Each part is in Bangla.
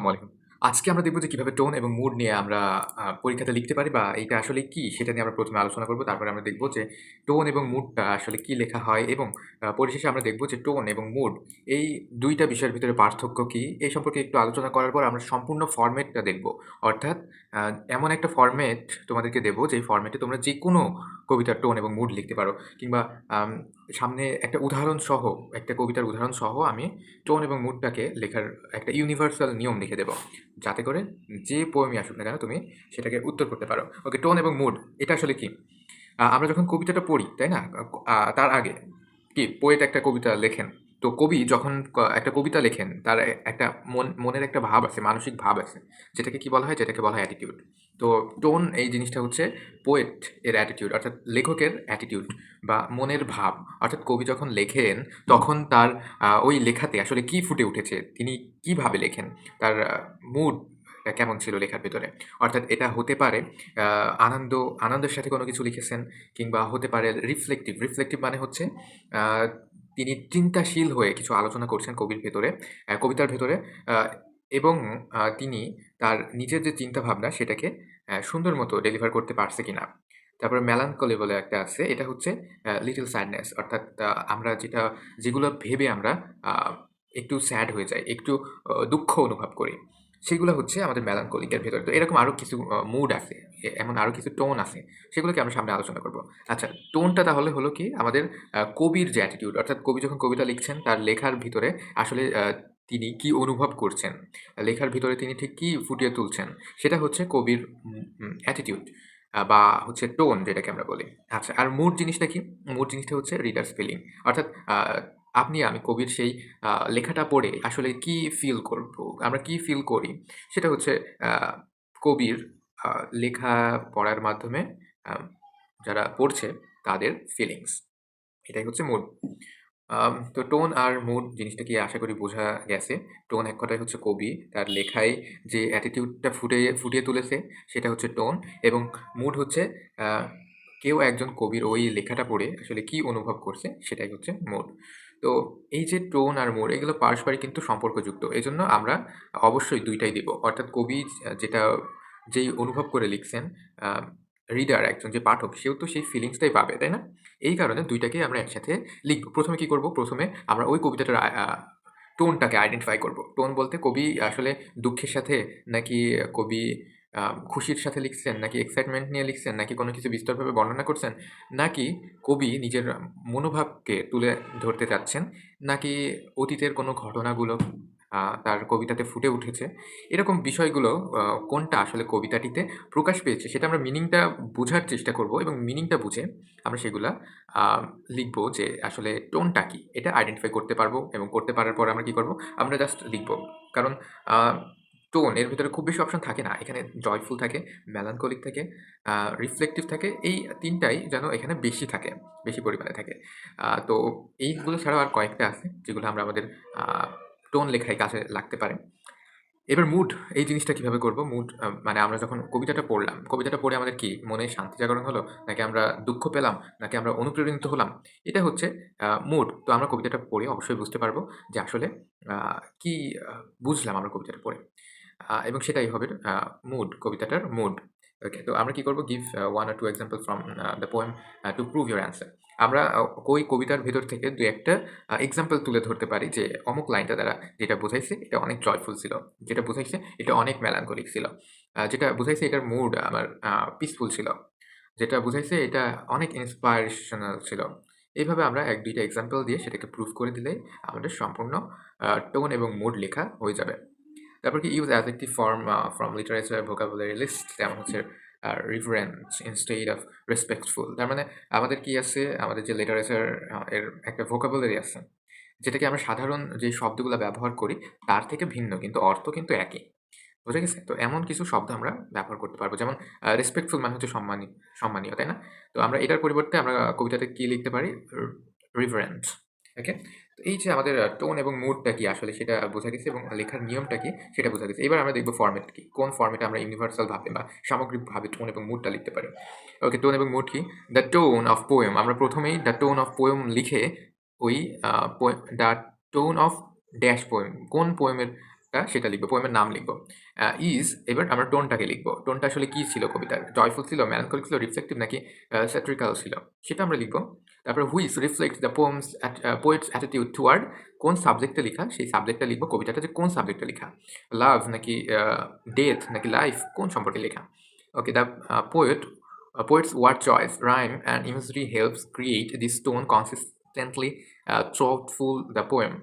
আলাইকুম। আজকে আমরা দেখব যে কিভাবে টোন এবং মুড নিয়ে আমরা পরীক্ষাতে লিখতে পারি বা এইটা আসলে কি সেটা নিয়ে আমরা ১ম এ আলোচনা করব। তারপরে আমরা দেখব যে টোন এবং মুডটা আসলে কি লেখা হয় এবং পরিশেষে আমরা দেখব যে টোন এবং মুড এই ২ টা বিষয়ের ভিতরে পার্থক্য কি? এই সম্পর্কে একটু আলোচনা করার পর আমরা সম্পূর্ণ ফরমেটটা দেখব। অর্থাৎ আ এমন একটা ফরমেট তোমাদেরকে দেব যেই ফরমেটে তোমরা যেকোনো কবিতার টোন এবং মুড লিখতে পারো কিংবা আম সামনে একটা উদাহরণ সহ একটা কবিতার উদাহরণ সহ আমি টোন এবং মুডটাকে লেখার একটা ইউনিভার্সাল নিয়ম লিখে দেব। যাতে করে যে পোয়েমই আসুক না কেন তুমি সেটাকে উত্তর করতে পারো। ওকে, টোন এবং মুড এটা আসলে কি? আমরা যখন কবিতাটা পড়ি, তাই না? তার আগে কি পোয়েট একটা কবিতা লেখেন। তো কবি যখন একটা কবিতা লেখেন তার একটা মনের একটা ভাব আছে, মানসিক ভাব আছে। যেটাকে কি বলা হয়? যেটাকে বলা হয় অ্যাটিটিউড। তো টোন এই জিনিসটা হচ্ছে পোয়েট এর অ্যাটিটিউড অর্থাৎ লেখকের অ্যাটিটিউড বা মনের ভাব। অর্থাৎ কবি যখন লেখেন তখন তার ওই লেখাতে আসলে কি ফুটে উঠেছে, তিনি কিভাবে লেখেন, তার মুড কেমন ছিল লেখার ভেতরে। অর্থাৎ এটা হতে পারে আ আনন্দের সাথে কোনো কিছু লিখেছেন কিংবা হতে পারে রিফ্লেক্টিভ। রিফ্লেক্টিভ মানে হচ্ছে আ তিনি চিন্তাশীল হয়ে কিছু আলোচনা করছেন কবিতার ভেতরে আ এবং তিনি তার নিজের যে চিন্তাভাবনা সেটাকে সুন্দর মতো ডেলিভার করতে পারছে কিনা। তারপরে মেলানকলি বলে একটা আছে। এটা হচ্ছে লিটল স্যাডনেস অর্থাৎ আমরা যেগুলো ভেবে আমরা আ একটু স্যাড হয়ে যাই, একটু দুঃখ অনুভব করি। সেগুলো হচ্ছে আমাদের মেলানকলিক এর ভেতরে। তো এরকম আরো কিছু মুড আছে। এমন আরো কিছু টোন আছে। সেগুলোকে আমরা সামনে আলোচনা করব। আচ্ছা, টোনটা তাহলে হলো কি আমাদের কবির যে অ্যাটিটিউড অর্থাৎ কবি যখন কবিতা লিখছেন তার লেখার ভিতরে আসলে তিনি কি অনুভব করছেন, লেখার ভিতরে তিনি ঠিক কি ফুটিয়ে তুলছেন সেটা হচ্ছে কবির অ্যাটিটিউড বা হচ্ছে টোন যেটাকে আমরা বলি। আচ্ছা, আর মুড জিনিসটা কি? মুড জিনিসটা হচ্ছে রিডার্স ফিলিং। অর্থাৎ আপনি আমি কবির সেই লেখাটা পড়ে আসলে কি ফিল করব, আমরা কি ফিল করি সেটা হচ্ছে আ কবির আ লেখা পড়ার মাধ্যমে আ যারা পড়ছে তাদের ফিলিংস। এটাই হচ্ছে মুড। তো টোন আর মুড জিনিসটা কি আশা করি বোঝা গেছে। টোন এক কথায় হচ্ছে কবি তার লেখায় যে অ্যাটিটিউডটা ফুটিয়ে তুলেছে সেটা হচ্ছে টোন এবং মুড হচ্ছে আ কেউ একজন কবির ওই লেখাটা পড়ে আসলে কি অনুভব করছে সেটাই হচ্ছে মুড। তো এই যে টোন আর মুড এগুলো পারস্পরিক কিন্তু সম্পর্কযুক্ত। এজন্য আমরা অবশ্যই ২ টাই দিব। অর্থাৎ কবি যেটা যেই অনুভব করে লিখছেন আ রিডার একজন যে পাঠক সেও তো সেই ফিলিংসটাই পাবে, তাই না? এই কারণে ২ টাকেই আমরা একসাথে লিখব। ১ম এ কি করব? ১ম এ আমরা ওই কবিতাটার টোনটাকে আইডেন্টিফাই করব। টোন বলতে কবি আসলে দুঃখের সাথে নাকি কবি আ খুশির সাথে লিখছেন, নাকি এক্সাইটমেন্ট নিয়ে লিখছেন, নাকি কোনো কিছু বিস্তরভাবে বর্ণনা করছেন, নাকি কবি নিজের মনোভাবকে তুলে ধরতে চাচ্ছেন, নাকি অতীতের কোনো ঘটনাগুলো তার কবিতাতে ফুটে উঠেছে। এরকম বিষয়গুলো আ কোনটা আসলে কবিতাটিতে প্রকাশ পেয়েছে সেটা আমরা মিনিংটা বুঝার চেষ্টা করব এবং মিনিংটা বুঝে আমরা সেগুলা আ লিখব যে আসলে টোনটা কি? এটা আইডেন্টিফাই করতে পারবো এবং করতে পারার পরে আমরা কি করব? আমরা জাস্ট লিখব। কারণ আ টোন এর ভিতরে খুব বেশি অপশন থাকে না। এখানে জয়ফুল থাকে, মেলানকলিক থাকে, আ রিফ্লেক্টিভ থাকে। এই ৩ টাই যেন এখানে বেশি থাকে, বেশি পরিমাণে থাকে। তো এইগুলো ছাড়াও আর কয়েকটা আছে যেগুলো আমরা আমাদের আ টোন লেখায় কাজে লাগতে পারে। এবার মুড এই জিনিসটা কিভাবে করব? মুড মানে আমরা যখন কবিতাটা পড়লাম, কবিতাটা পড়ে আমাদের কি মনে শান্তি জাগরণ হলো? নাকি আমরা দুঃখ পেলাম? নাকি আমরা অনুপ্রাণিত হলাম? এটা হচ্ছে মুড। তো আমরা কবিতাটা পড়ে অবশ্যই বুঝতে পারবো যে আসলে আ কি আ বুঝলাম আমরা কবিতাটা পড়ে। এবং সেটাই হবে মুড, কবিতাটার মুড। ওকে, তো আমরা কি করব? Give 1 or 2 example from the poem to prove your answer. আমরা ওই কবিতার ভেতর থেকে ২-১ টা এক্সাম্পল তুলে ধরতে পারি যে অমুক লাইনটা দ্বারা যেটা বুঝাইছে এটা অনেক জয়ফুল ছিল। যেটা বুঝাইছে এটা অনেক মেলানকলিক ছিল। যেটা বুঝাইছে এটার মুড আমার পিসফুল ছিল। যেটা বুঝাইছে এটা অনেক ইন্সপায়ারেশনাল ছিল। এইভাবে আমরা ১-২ টা এক্সাম্পল দিয়ে সেটাকে প্রুভ করে দিলেই আমাদের সম্পূর্ণ টোন এবং মুড লেখা হয়ে যাবে। তারপর কি use adjective form from literature vocabulary list যেমন হচ্ছে রিভারেন্ট ইনস্টেড অফ রেসপেক্টফুল। তার মানে আমাদের কি আছে? আমাদের যে লিটারেচার এর একটা ভোকাবুলারি আছে। যেটাকে আমরা সাধারণ যে শব্দগুলা ব্যবহার করি তার থেকে ভিন্ন কিন্তু অর্থ কিন্তু একই। বোঝা গেছে? তো এমন কিছু শব্দ আমরা ব্যবহার করতে পারবো। যেমন রেসপেক্টফুল মানে হচ্ছে সম্মানীয়, তাই না? তো আমরা এটার পরিবর্তে আমরা কবিতাতে কি লিখতে পারি? রিভারেন্ট। ওকে? তো এই যে আমাদের টোন এবং মুডটা কি আসলে সেটা বোঝা গেছে এবং লেখার নিয়মটা কি সেটা বোঝা গেছে। এবার আমরা দেখব ফরমেট কি? কোন ফরমেটে আমরা ইউনিভার্সাল ভাবে বা সামগ্রিকভাবে টোন এবং মুডটা লিখতে পারি। ওকে, টোন এবং মুড কি? দ্য টোন অফ পোয়েম আমরা ১ম এই দ্য টোন অফ পোয়েম লিখে ওই uh the tone of dash poem কোন পোয়েমের নামটা সেটা লিখবো, পোয়েমের নাম লিখবো। ইজ, এবার আমরা টোনটাকে লিখবো। টোনটা আসলে কি ছিল কবিতার? জয়ফুল ছিল, মেলানকলিক ছিল, রিফ্লেক্টিভ নাকি স্যাটিরিক্যাল ছিল? সেটা আমরা লিখবো। তারপরে which reflects the poet's attitude toward, কোন সাবজেক্টে লেখা সেই সাবজেক্টটা লিখবো, কবিতাটা যে কোন সাবজেক্টে লেখা, লাভ নাকি ডেথ নাকি লাইফ, কোন সম্পর্কে লেখা। ওকে, the poet's word choice, rhyme and imagery helps create this tone consistently thoughtful the poem.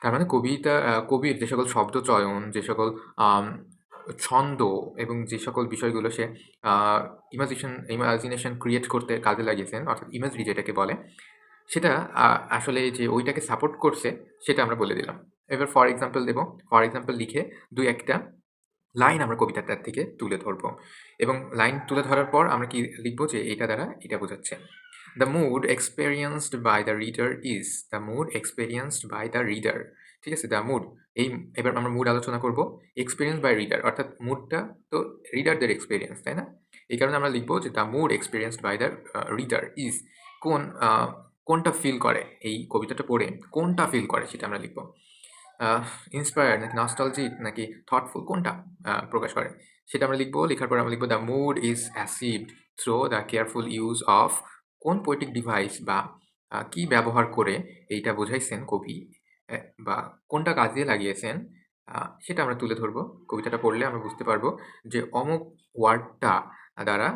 তার মানে কবির যে সকল শব্দ চয়ন, যে সকল আম ছন্দ এবং যে সকল বিষয়গুলো সে আ ইমাজিনেশন ক্রিয়েট করতে কাজে লাগিয়েছেন, অর্থাৎ ইমেজরি যেটাকে বলে, সেটা আসলে যে ওইটাকে সাপোর্ট করছে সেটা আমরা বলে দিলাম। এবার ফর এক্সাম্পল দেব। ফর এক্সাম্পল লিখে ২-১ টা লাইন আমরা কবিতাটার থেকে তুলে ধরবো এবং লাইন তুলে ধরার পর আমরা কি লিখবো যে এটা দ্বারা এটা বোঝাচ্ছে। The mood experienced by the reader is, the mood experienced by the reader. ঠিক আছে, দ্য মুড, এই এবার আমরা মুড আলোচনা করব। এক্সপেরিয়েন্স বাই রিডার, অর্থাৎ মুডটা তো রিডারদের এক্সপেরিয়েন্স, তাই না? এই কারণে আমরা লিখবো যে the mood experienced by the reader is, কোন কোনটা ফিল করে, এই কবিতাটা পড়ে কোনটা ফিল করে সেটা আমরা লিখবো। ইন্সপায়ার্ড নাকি নস্টালজিক নাকি থটফুল, কোনটা প্রকাশ করে সেটা আমরা লিখবো। লেখার পর আমরা লিখবো the mood is achieved through the careful use of, কোন পোয়েটিক ডিভাইস বা কি ব্যবহার করে এইটা বোঝাইছেন কবি, বা কোনটা কাজে লাগিয়েছেন, সেটা আমরা তুলে ধরবো। কবিতাটা পড়লে আমরা বুঝতে পারবো যে অমুক ওয়ার্ডটা দ্বারা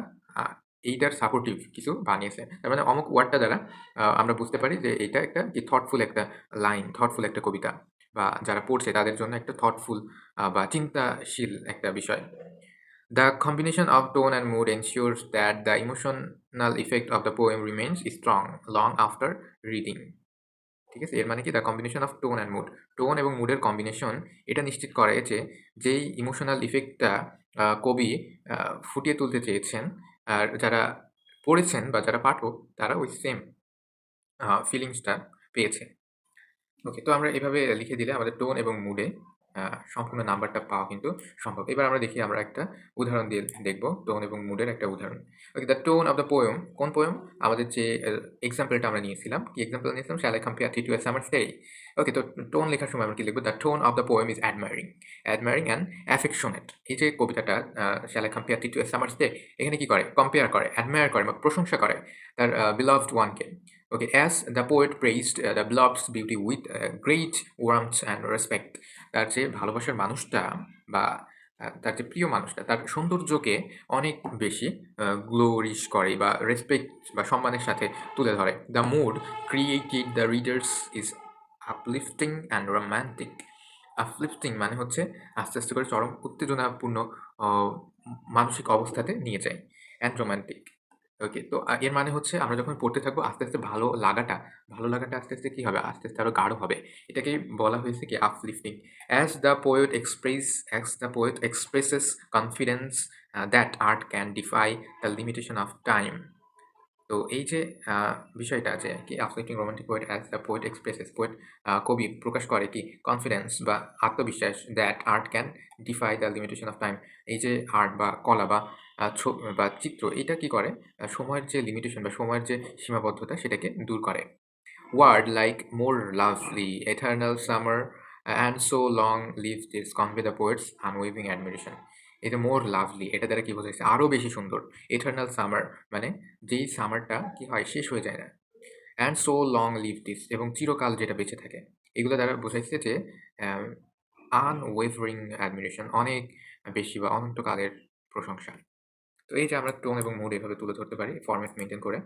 এইটার সাপোর্টিভ কিছু বানিয়েছে। তার মানে অমুক ওয়ার্ডটা দ্বারা আমরা বুঝতে পারি যে এইটা একটা কি থটফুল একটা লাইন, থটফুল একটা কবিতা, বা যারা পড়ছে তাদের জন্য একটা থটফুল বা চিন্তাশীল একটা বিষয়। The combination of tone and mood ensures that the emotional effect of the poem remains strong long after reading. ঠিক আছে? এর মানে কি, the combination of tone and mood, tone এবং মুডের কম্বিনেশন এটা নিশ্চিত করে যে যেই ইমোশনাল ইফেক্টটা কবি ফুটিয়ে তুলতে চেয়েছেন, আর যারা পড়েছেন বা যারা পাঠক তারা ওই সেম ফিলিংসটা পেয়েছে। ওকে, তো আমরা এভাবে লিখে দিলে আমাদের টোন এবং মুডে সম্পূর্ণ নাম্বারটা পাওয়া কিন্তু সম্ভব। এবার আমরা দেখি, আমরা একটা উদাহরণ দিয়ে দেখব টোন এবং মুডের একটা উদাহরণ। Okay, the tone of the poem, কোন পোয়েম? আমাদের যে এক্সাম্পলটা আমরা নিয়েছিলাম, কি এক্সাম্পল নিয়েছিলাম? Shall I compare thee to a summer's day. Okay, তো টোন লেখার সময় আমরা কি লিখবো? The tone of the poem is admiring, admiring and affectionate. এই যে কবিতাটা shall I compare thee to a summer's day, এখানে কি করে? কম্পেয়ার করে, অ্যাডমায়ার করে বা প্রশংসা করে তার বিলাভড ওয়ানকে। Okay, as the poet praised the beloved's beauty with great warmth and respect, তার যে ভালোবাসার মানুষটা বা তার যে প্রিয় মানুষটা তার সৌন্দর্যকে অনেক বেশি গ্লোরিশ করে বা রেসপেক্ট বা সম্মানের সাথে তুলে ধরে। The mood created the readers is uplifting and romantic. Uplifting মানে হচ্ছে আস্তে আস্তে করে চরম উত্তেজনাপূর্ণ মানসিক অবস্থাতে নিয়ে যায়, অ্যান্ড রোম্যান্টিক। ওকে, তো এর মানে হচ্ছে আমরা যখন পড়তে থাকবো আস্তে আস্তে ভালো লাগাটা আস্তে আস্তে কি হবে? আস্তে আস্তে আরো গাঢ় হবে। এটাকেই বলা হয়েছে কি uplifting. As the poet expresses confidence that art can defy the limitation of time. তো এই যে বিষয়টা আছে কি, uplifting romantic poet as the poet expresses, কবি প্রকাশ করে কি কনফিডেন্স বা আত্মবিশ্বাস, that art can defy the limitation of time. এই যে আর্ট বা কলা বা বা চিত্র, এটা কি করে? সময়ের যে লিমিটেশন বা সময়ের যে সীমাবদ্ধতা সেটাকে দূর করে। Word like more lovely, eternal summer and so long live this convey the poet's unwavering admiration. এই যে more lovely, এটা দ্বারা কি বোঝাইছে? আরো বেশি সুন্দর। eternal summer মানে যেই সামারটা কি হয়? শেষ হয়ে যায় না। and so long live this, এবং চিরকাল যেটা বেঁচে থাকে। এগুলো দ্বারা বোঝাইছে যে unwavering admiration, অনেক বেশি বা অনন্তকালের প্রশংসা। তো এই যে আমরা টোন এবং মুড এভাবে তুলে ধরতে পারি ফরম্যাট মেইনটেইন করে।